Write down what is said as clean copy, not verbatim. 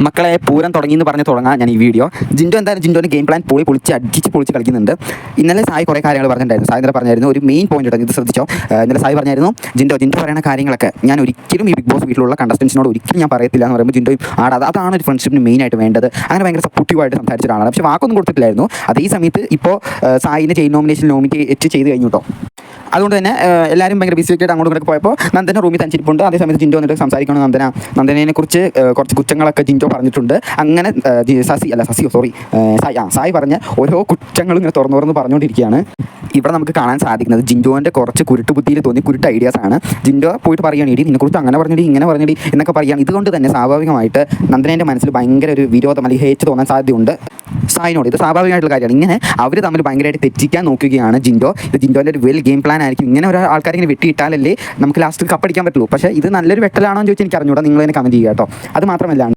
മക്കളെ പൂരം തുടങ്ങിയെന്ന് പറഞ്ഞ് തുടങ്ങാം ഞാൻ ഈ വീഡിയോ. ജിൻഡോ എന്തായാലും ജിൻഡോൻ്റെ ഗെയിം പ്ലാൻ പൊളിച്ച് കളിക്കുന്നുണ്ട്. ഇന്നലെ സായി കുറേ കാര്യങ്ങൾ പറഞ്ഞിട്ടുണ്ടായിരുന്നു. സായി ഇന്നലെ പറഞ്ഞായിരുന്നു ഒരു മെയിൻ പോയിന്റ് ഉണ്ട്, ഇത് ശ്രദ്ധിച്ചോ. ഇന്നലെ സായി പറഞ്ഞായിരുന്നു ജിൻഡോ പറയുന്ന കാര്യങ്ങളൊക്കെ ഞാൻ ഒരിക്കലും ഈ ബിഗ് ബോസ് വീട്ടിലുള്ള കണ്ടസ്റ്റൻസിനോട് ഒരിക്കലും ഞാൻ പറയത്തില്ല എന്ന് പറയുമ്പോൾ ജിൻഡോയും അതാണ് ഒരു ഫ്രണ്ട്ഷിപ്പിന് മെയിനായിട്ട് വേണ്ടത്. അങ്ങനെ ഭയങ്കര സപ്പോർട്ടീവായിട്ട് സംസാരിച്ച ഒരാളാണ്. പക്ഷേ വാക്കൊന്നും കൊടുത്തിട്ടില്ലായിരുന്നു. അതേ സമയത്ത് ഇപ്പോൾ സായിനെ ചെയിൻ നോമിനേറ്റ് ചെയ്ത് കഴിഞ്ഞു കേട്ടോ. അതുകൊണ്ട് തന്നെ എല്ലാവരും ഭയങ്കര ബിസി ആയിട്ട് അങ്ങോട്ടും ഇങ്ങോട്ട് പോയപ്പോൾ നന്ദന റൂമിൽ തനിച്ചിരിപ്പുണ്ട്. അതേ സമയത്ത് ജിൻഡോ വന്നിട്ട് സംസാരിക്കണം. നന്ദനെ കുറിച്ച് കുറച്ച് കുറ്റങ്ങളൊക്കെ ജിൻഡോ പറഞ്ഞിട്ടുണ്ട്. അങ്ങനെ സായി പറഞ്ഞ ഓരോ കുറ്റങ്ങളും ഇങ്ങനെ തുറന്ന് പറഞ്ഞുകൊണ്ടിരിക്കുകയാണ്. ഇവിടെ നമുക്ക് കാണാൻ സാധിക്കുന്നത് ജിൻഡോൻ്റെ കുറച്ച് കുരുട്ട് ബുദ്ധിയിൽ തോന്നി കുരുട്ട് ഐഡിയാസ് ആണ്. ജിൻഡോ പോയിട്ട് പറയുകയാണ്, ഇടി നിന്നെക്കുറിച്ച് അങ്ങനെ പറഞ്ഞിടി ഇങ്ങനെ പറഞ്ഞിടി എന്നൊക്കെ പറയുകയാണ്. ഇതുകൊണ്ട് തന്നെ സ്വാഭാവികമായിട്ട് നന്ദനേൻ്റെ മനസ്സിൽ ഭയങ്കര ഒരു വിരോധം അല്ലെങ്കിൽ ഹേറ്റ് തോന്നാൻ സാധ്യതയുണ്ട് സായിനോട്. ഇത് സ്വാഭാവികമായിട്ടുള്ള കാര്യമാണ്. ഇങ്ങനെ അവർ തമ്മിൽ ഭയങ്കരമായിട്ട് തെറ്റിക്കാൻ നോക്കുകയാണ് ജിൻഡോ. ഇത് ജിൻഡോൻ്റെ ഒരു വെൽ ഗെയിം പ്ലാൻ ആയിരിക്കും. ഇങ്ങനെ ഒരു ആൾക്കാരെ ഇങ്ങനെ വെട്ടിയിട്ടാലല്ലേ നമുക്ക് ലാസ്റ്റ് കപ്പടിക്കാൻ പറ്റുള്ളൂ. പക്ഷേ ഇത് നല്ലൊരു വെട്ടലാണോ എന്ന് ചോദിച്ചാൽ എനിക്ക് അറിഞ്ഞൂടാ. നിങ്ങൾ തന്നെ കമൻറ്റ് ചെയ്യുക കേട്ടോ. അത് മാത്രമല്ല